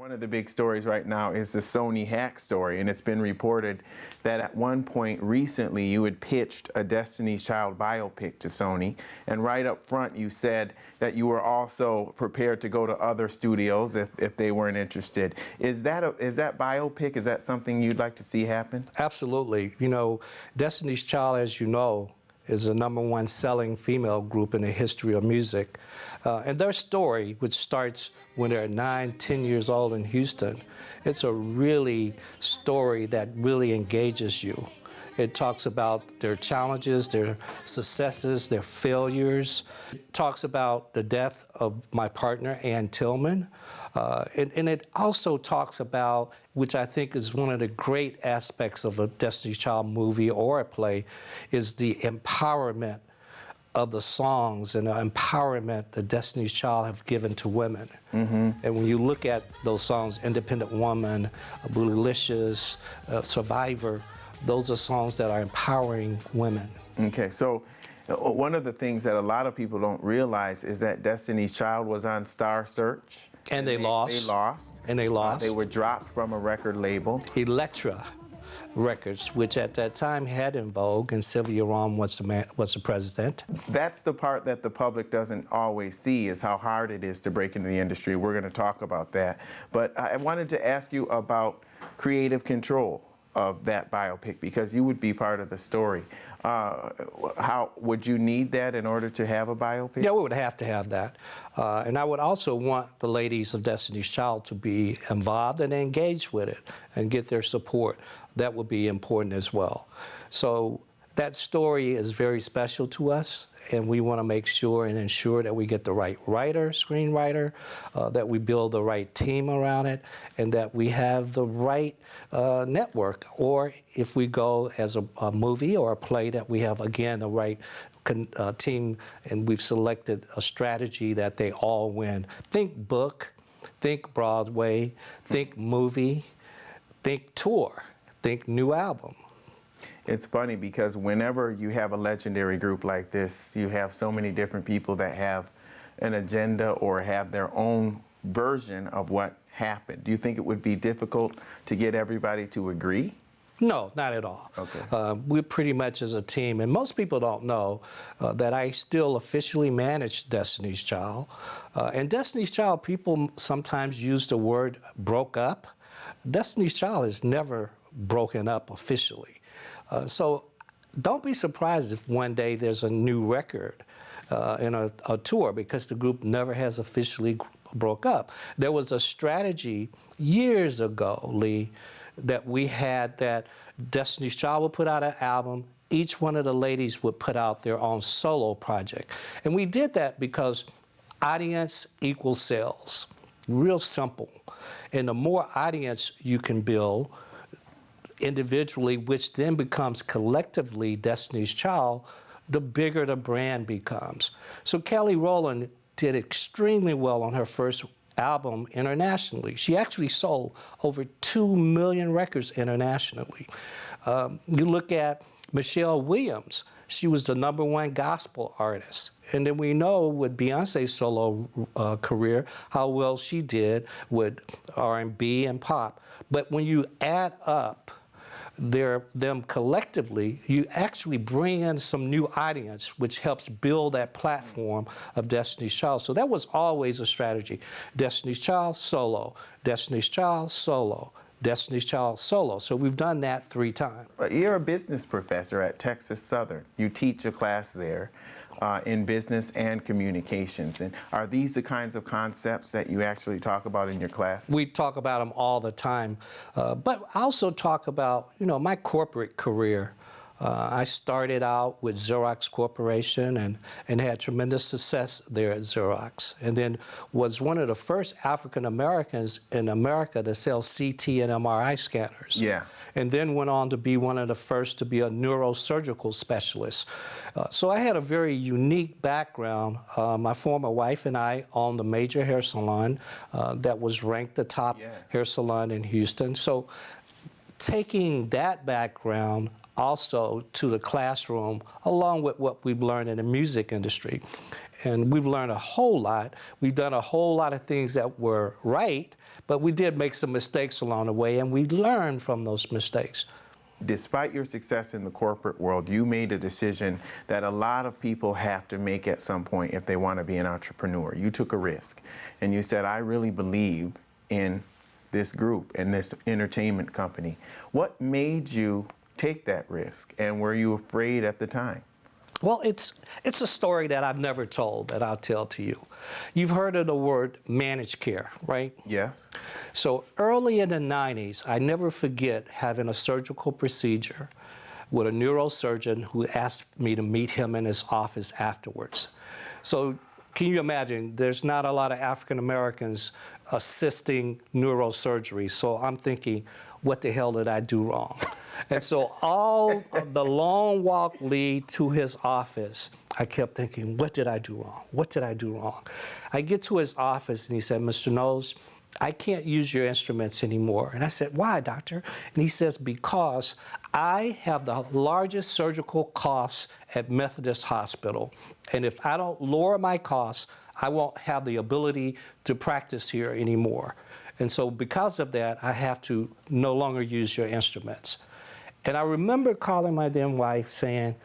One of the big stories right now is the Sony hack story, and it's been reported that at one point recently you had pitched a Destiny's Child biopic to Sony, and right up front you said that you were also prepared to go to other studios if they weren't interested. Is that biopic, is that something you'd like to see happen? Absolutely. You know, Destiny's Child, as you know, is the #1 selling female group in the history of music. And their story, which starts when they're 9, 10 years old in Houston, it's a really story that really engages you. It talks about their challenges, their successes, their failures. It talks about the death of my partner, Ann Tillman. And it also talks about, which I think is one of the great aspects of a Destiny's Child movie or a play, is the empowerment of the songs and the empowerment that Destiny's Child have given to women. Mm-hmm. And when you look at those songs, Independent Woman, Bootylicious, Survivor, those are songs that are empowering women. Okay, so one of the things that a lot of people don't realize is that Destiny's Child was on Star Search. And they lost. They lost. And they lost. They were dropped from a record label. Elektra Records, which at that time had En Vogue, and Sylvia Rome was the president. That's the part that the public doesn't always see, is how hard it is to break into the industry. We're going to talk about that. But I wanted to ask you about creative control of that biopic, because you would be part of the story. How would you need that in order to have a biopic? Yeah, we would have to have that. And I would also want the ladies of Destiny's Child to be involved and engaged with it and get their support. That would be important as well. So that story is very special to us, and we want to make sure and ensure that we get the right writer, screenwriter, that we build the right team around it, and that we have the right network. Or if we go as a movie or a play, that we have, again, the right team, and we've selected a strategy that they all win. Think book, think Broadway, think movie, think tour, think new album. It's funny because whenever you have a legendary group like this, you have so many different people that have an agenda or have their own version of what happened. Do you think it would be difficult to get everybody to agree? No, not at all. Okay. We're pretty much as a team, and most people don't know that I still officially manage Destiny's Child. And Destiny's Child, people sometimes use the word broke up. Destiny's Child is never broken up officially. So don't be surprised if one day there's a new record in a tour, because the group never has officially broke up. There was a strategy years ago, Lee, that we had, that Destiny's Child would put out an album, each one of the ladies would put out their own solo project. And we did that because audience equals sales. Real simple. And the more audience you can build individually, which then becomes collectively Destiny's Child, the bigger the brand becomes. So Kelly Rowland did extremely well on her first album internationally. She actually sold over 2 million records internationally. You look at Michelle Williams, she was the #1 gospel artist. And then we know with Beyonce's solo career, how well she did with R&B and pop. But when you add up them collectively, you actually bring in some new audience, which helps build that platform of Destiny's Child. So that was always a strategy. Destiny's Child, solo. Destiny's Child, solo. Destiny's Child, solo. So we've done that 3 times. You're a business professor at Texas Southern. You teach a class there in business and communications. And are these the kinds of concepts that you actually talk about in your class? We talk about them all the time. But I also talk about, my corporate career. I started out with Xerox Corporation and had tremendous success there at Xerox, and then was one of the first African Americans in America to sell CT and MRI scanners. Yeah. And then went on to be one of the first to be a neurosurgical specialist. So I had a very unique background. My former wife and I owned a major hair salon that was ranked the top hair salon in Houston. So taking that background also to the classroom, along with what we've learned in the music industry. And we've learned a whole lot. We've done a whole lot of things that were right, But we did make some mistakes along the way, and we learned from those mistakes. Despite your success in the corporate world, you made a decision that a lot of people have to make at some point if they want to be an entrepreneur. You took a risk, and you said, I really believe in this group and this entertainment company. What made you take that risk, and were you afraid at the time? Well, it's a story that I've never told that I'll tell to you. You've heard of the word managed care, right? Yes. So early in the 90s, I never forget having a surgical procedure with a neurosurgeon who asked me to meet him in his office afterwards. So can you imagine, there's not a lot of African Americans assisting neurosurgery. So I'm thinking, what the hell did I do wrong? And so all of the long walk lead to his office, I kept thinking, what did I do wrong? What did I do wrong? I get to his office and he said, Mr. Knowles, I can't use your instruments anymore. And I said, why, doctor? And he says, because I have the largest surgical costs at Methodist Hospital. And if I don't lower my costs, I won't have the ability to practice here anymore. And so because of that, I have to no longer use your instruments. And I remember calling my then wife saying,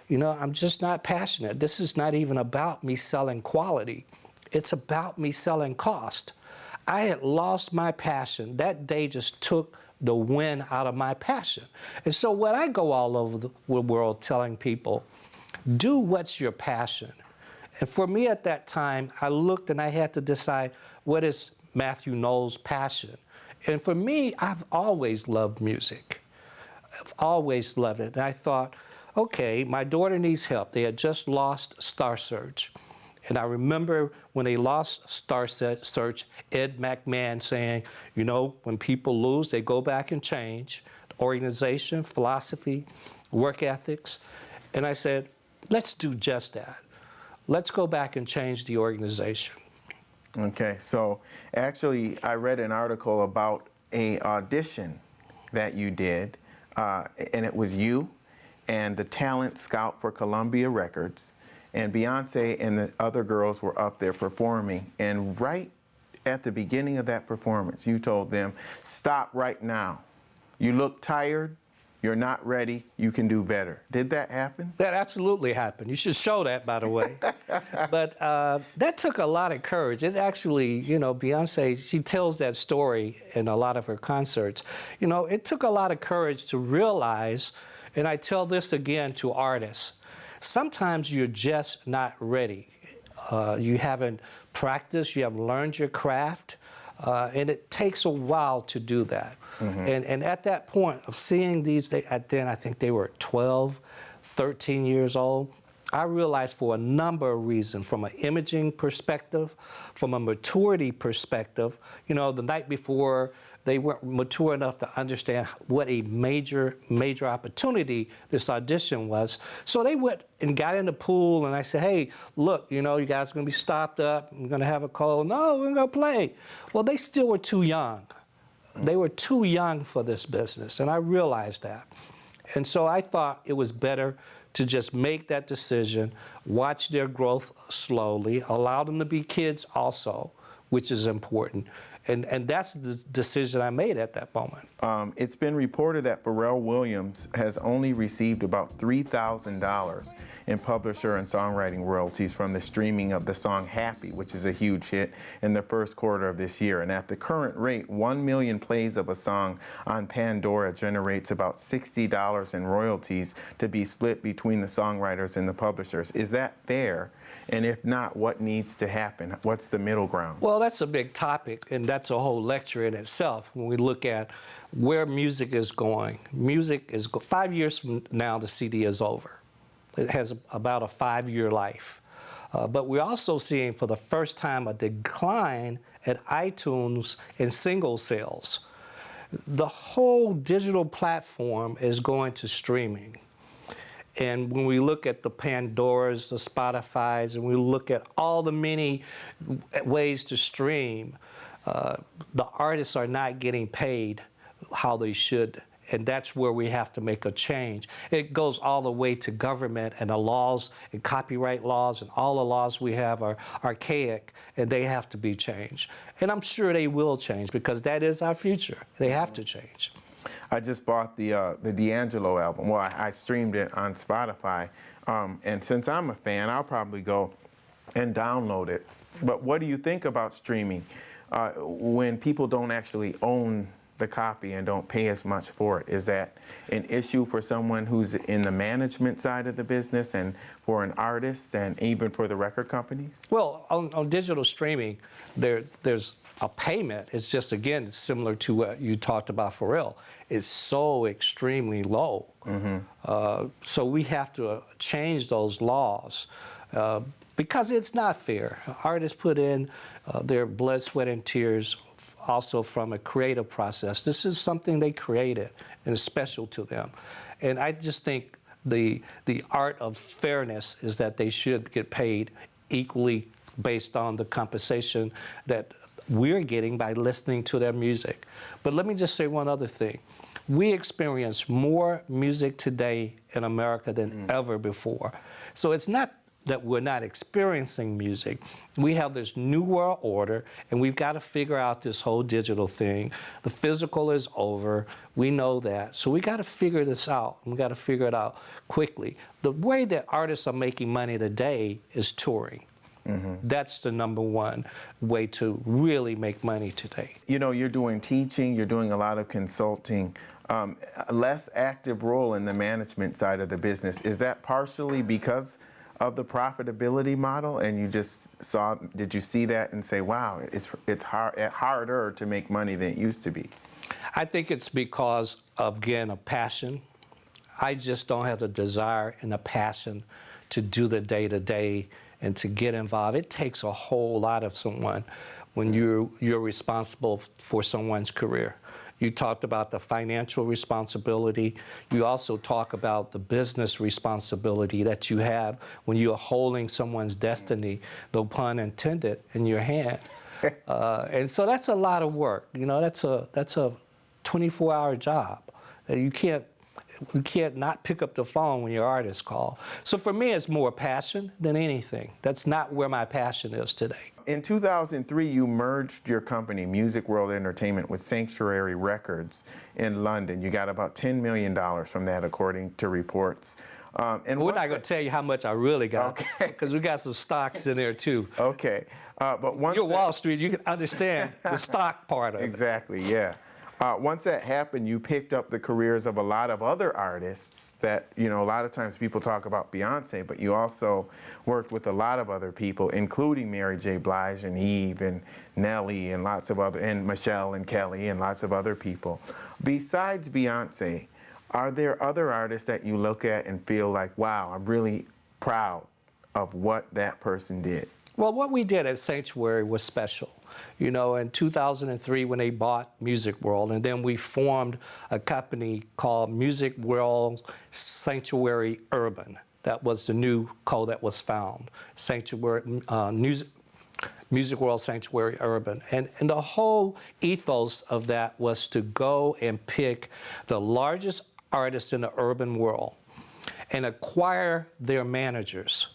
you know, I'm just not passionate. This is not even about me selling quality. It's about me selling cost. I had lost my passion. That day just took the wind out of my passion. And so when I go all over the world telling people, do what's your passion. And for me at that time, I looked and I had to decide, what is Mathew Knowles' passion? And for me, I've always loved music. I've always loved it. And I thought, okay, my daughter needs help. They had just lost Star Search. And I remember when they lost Star Search, Ed McMahon saying, you know, when people lose, they go back and change organization, philosophy, work ethics. And I said, let's do just that. Let's go back and change the organization. Okay, so actually I read an article about an audition that you did, and it was you and the talent scout for Columbia Records, and Beyonce and the other girls were up there performing, and right at the beginning of that performance, you told them, stop right now. You look tired. You're not ready. You can do better. Did that happen? That absolutely happened. You should show that, by the way. But that took a lot of courage. It actually, you know, Beyonce, she tells that story in a lot of her concerts. You know, it took a lot of courage to realize, and I tell this again to artists, sometimes you're just not ready. You haven't practiced, you haven't learned your craft. And it takes a while to do that. Mm-hmm. And at that point of seeing these, then I think they were 12, 13 years old, I realized for a number of reasons, from an imaging perspective, from a maturity perspective, you know, the night before, they weren't mature enough to understand what a major opportunity this audition was. So they went and got in the pool, and I said, hey, look, you know, you guys are going to be stopped up. We're going to have a call. No, we're going to play. Well, they still were too young. They were too young for this business, and I realized that. And so I thought it was better to just make that decision, watch their growth slowly, allow them to be kids also, which is important. And that's the decision I made at that moment. It's been reported that Pharrell Williams has only received about $3,000 in publisher and songwriting royalties from the streaming of the song Happy, which is a huge hit, in the first quarter of this year. And at the current rate, 1 million plays of a song on Pandora generates about $60 in royalties to be split between the songwriters and the publishers. Is that fair? And if not, what needs to happen? What's the middle ground? Well, that's a big topic, and that's a whole lecture in itself when we look at where music is going. Music is 5 years from now, the CD is over. It has about a 5-year life. But we're also seeing for the first time a decline at iTunes and single sales. The whole digital platform is going to streaming. And when we look at the Pandoras, the Spotifys, and we look at all the many ways to stream, the artists are not getting paid how they should And that's where we have to make a change. It goes all the way to government and the laws and copyright laws, and all the laws we have are archaic, and they have to be changed. And I'm sure they will change, because that is our future. They have to change. I just bought the D'Angelo album. Well, I streamed it on Spotify, and since I'm a fan, I'll probably go and download it. But what do you think about streaming when people don't actually own the copy and don't pay as much for it? Is that an issue for someone who's in the management side of the business, and for an artist, and even for the record companies? Well, on digital streaming, there's a payment. It's just, again, similar to what you talked about for real. It's so extremely low. So we have to change those laws because it's not fair. Artists put in their blood, sweat, and tears, also from a creative process. This is something they created, and it's special to them. And I just think the art of fairness is that they should get paid equally based on the compensation that we're getting by listening to their music. But let me just say one other thing. We experience more music today in America than ever before. So it's not that we're not experiencing music. We have this new world order, and we've got to figure out this whole digital thing. The physical is over. We know that. So we got to figure this out. We got to figure it out quickly. The way that artists are making money today is touring. That's the #1 way to really make money today. You know, you're doing teaching, you're doing a lot of consulting, a less active role in the management side of the business. Is that partially because of the profitability model, and you just did you see that and say, wow, it's harder to make money than it used to be? I think it's because of, again, a passion. I just don't have the desire and the passion to do the day-to-day and to get involved. It takes a whole lot of someone when you're responsible for someone's career. You talked about the financial responsibility. You also talk about the business responsibility that you have when you're holding someone's destiny, no pun intended, in your hand. And so that's a lot of work. You know, that's a 24-hour job. You can't not pick up the phone when your artists call. So for me, it's more passion than anything. That's not where my passion is today. In 2003, you merged your company, Music World Entertainment, with Sanctuary Records in London. You got about $10 million from that, according to reports. And we're not going to tell you how much I really got, because we got some stocks in there too. Okay, but once you're Wall Street, you can understand the stock part of it. Exactly, yeah. Once that happened, you picked up the careers of a lot of other artists that, you know, a lot of times people talk about Beyonce, but you also worked with a lot of other people, including Mary J. Blige and Eve and Nelly and lots of other, and Michelle and Kelly and lots of other people. Besides Beyonce, are there other artists that you look at and feel like, wow, I'm really proud of what that person did? Well, what we did at Sanctuary was special. You know, in 2003, when they bought Music World, and then we formed a company called Music World Sanctuary Urban. That was the new code that was found, Sanctuary Music World Sanctuary Urban. And the whole ethos of that was to go and pick the largest artists in the urban world and acquire their managers.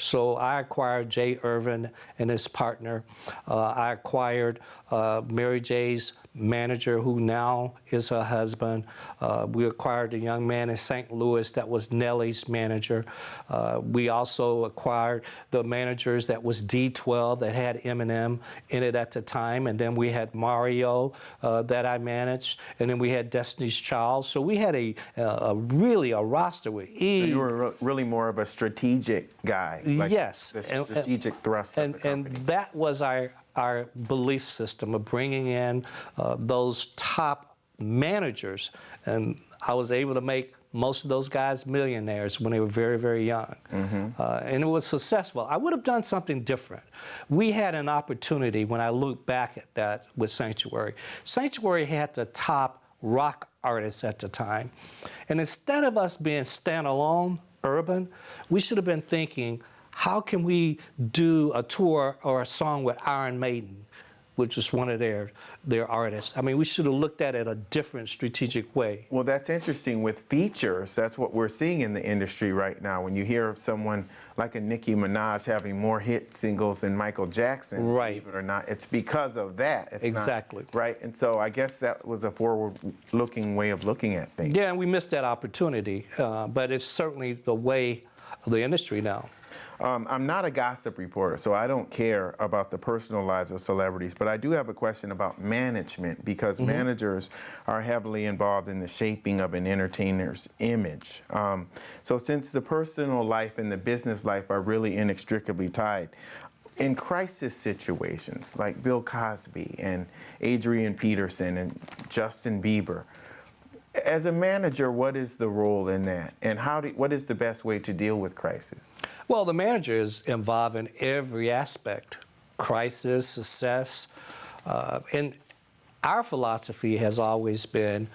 So I acquired Jay Irvin and his partner. I acquired Mary J's manager, who now is her husband. We acquired a young man in St. Louis that was Nelly's manager. We also acquired the managers that was D12 that had Eminem in it at the time. And then we had Mario that I managed. And then we had Destiny's Child. So we had really a roster with Eve. So you were really more of a strategic guy. Like yes. The strategic thrust of the company. And that was our belief system of bringing in those top managers. And I was able to make most of those guys millionaires when they were very, very young. And it was successful. I would have done something different. We had an opportunity, when I look back at that with Sanctuary. Sanctuary had the top rock artists at the time. And instead of us being standalone, urban, we should have been thinking, how can we do a tour or a song with Iron Maiden, which is one of their artists. I mean, we should have looked at it a different strategic way. Well, that's interesting with features. That's what we're seeing in the industry right now. When you hear of someone like a Nicki Minaj having more hit singles than Michael Jackson, right, believe it or not, it's because of that. It's exactly. Not, right? And so I guess that was a forward-looking way of looking at things. Yeah, and we missed that opportunity, but it's certainly the way of the industry now. I'm not a gossip reporter, so I don't care about the personal lives of celebrities, but I do have a question about management, because managers are heavily involved in the shaping of an entertainer's image. So since the personal life and the business life are really inextricably tied, in crisis situations like Bill Cosby and Adrian Peterson and Justin Bieber, as a manager, what is the role in that, and what is the best way to deal with crisis? Well, the manager is involved in every aspect, crisis, success, and our philosophy has always been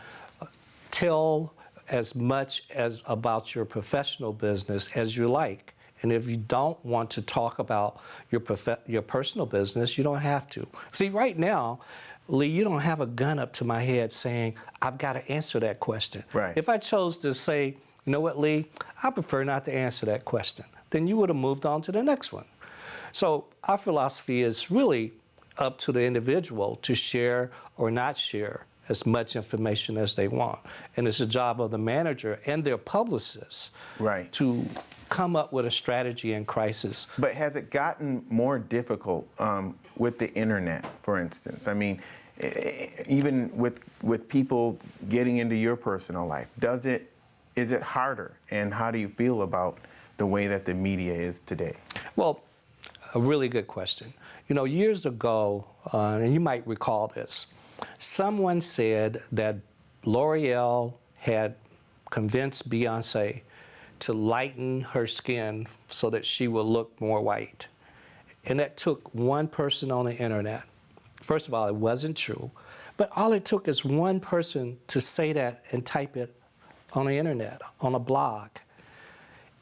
tell as much as about your professional business as you like. And if you don't want to talk about your personal business, you don't have to. See, right now, Lee, you don't have a gun up to my head saying, I've got to answer that question. Right. If I chose to say, you know what, Lee, I prefer not to answer that question, then you would have moved on to the next one. So our philosophy is really up to the individual to share or not share as much information as they want. And it's the job of the manager and their publicists to come up with a strategy in crisis. But has it gotten more difficult with the internet, for instance? I mean, even with people getting into your personal life, is it harder? And how do you feel about the way that the media is today? Well, a really good question. You know, years ago, and you might recall this, someone said that L'Oreal had convinced Beyonce to lighten her skin so that she would look more white. And that took one person on the internet. First of all, it wasn't true, but all it took is one person to say that and type it on the internet, on a blog.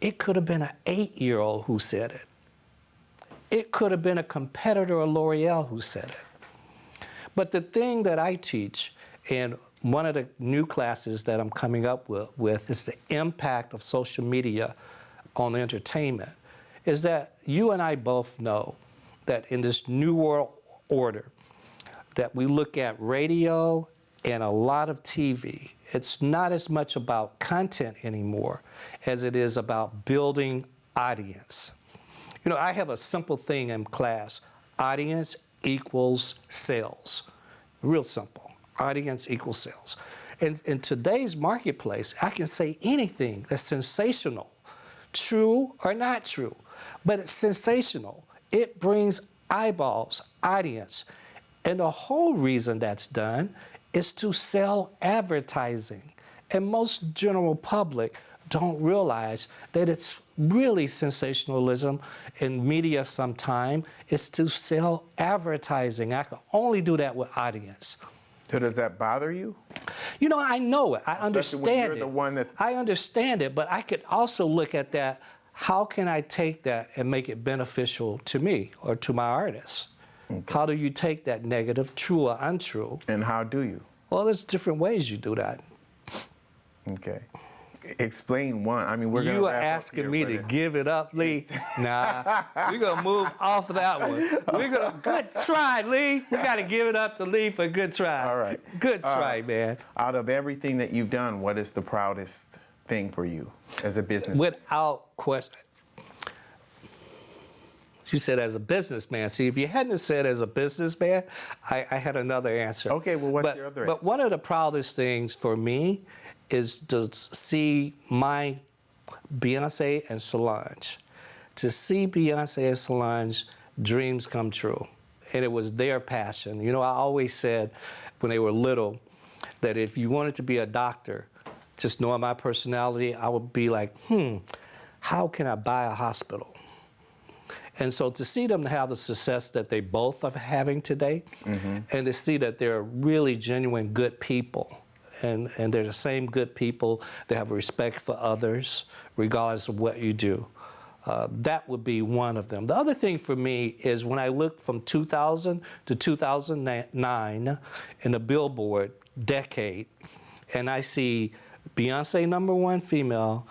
It could have been an 8-year-old who said it. It could have been a competitor of L'Oreal who said it. But the thing that I teach, and one of the new classes that I'm coming up with is the impact of social media on entertainment, is that you and I both know that in this new world order, that we look at radio and a lot of TV, it's not as much about content anymore as it is about building audience. You know, I have a simple thing in class: audience equals sales. Real simple. Audience equals sales. And in today's marketplace, I can say anything that's sensational, true or not true, but it's sensational. It brings eyeballs, audience. And the whole reason that's done is to sell advertising. And most general public don't realize that it's really sensationalism in media sometime is to sell advertising. I can only do that with audience. So does that bother you? You know, I know it. I understand when you're it. The one that... I understand it, but I could also look at that. How can I take that and make it beneficial to me or to my artists? Okay. How do you take that negative, true or untrue? And how do you? Well, there's different ways you do that. Okay. Explain one. I mean, we're going to. You are asking me to give it up, Lee. Nah, we're going to move off of that one. Good try, Lee. We got to give it up to Lee for a good try. All right. Good try, man. Out of everything that you've done, what is the proudest thing for you as a businessman? Without question. You said as a businessman. See, if you hadn't said as a businessman, I had another answer. Okay, well, what's your other answer? But one of the proudest things for me is to see my Beyonce and Solange, to see Beyonce and Solange dreams come true. And it was their passion. You know, I always said when they were little that if you wanted to be a doctor, just knowing my personality, I would be like, how can I buy a hospital? And so to see them have the success that they both are having today, and to see that they're really genuine good people, and they're the same good people, they have respect for others, regardless of what you do. That would be one of them. The other thing for me is when I look from 2000 to 2009 in the Billboard decade, and I see Beyonce #1 female,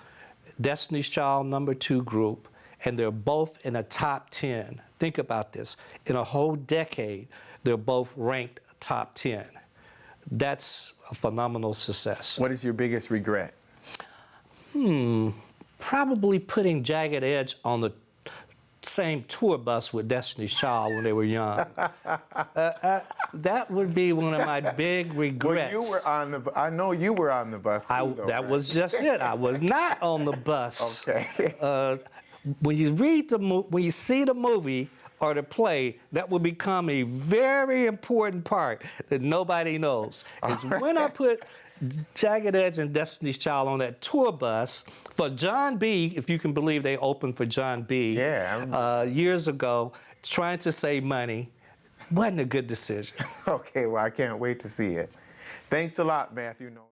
Destiny's Child #2 group, and they're both in the top 10. Think about this. In a whole decade, they're both ranked top 10. That's a phenomenal success. What is your biggest regret? Probably putting Jagged Edge on the same tour bus with Destiny's Child when they were young. That would be one of my big regrets. Well, you were on the. I know you were on the bus too, though, that right? was just it. I was not on the bus. Okay. When you when you see the movie or the play, that will become a very important part that nobody knows. Is when I put Jagged Edge and Destiny's Child on that tour bus for John B., if you can believe they opened for John B. Years ago, trying to save money. Wasn't a good decision. Okay, well, I can't wait to see it. Thanks a lot, Mathew Knowles.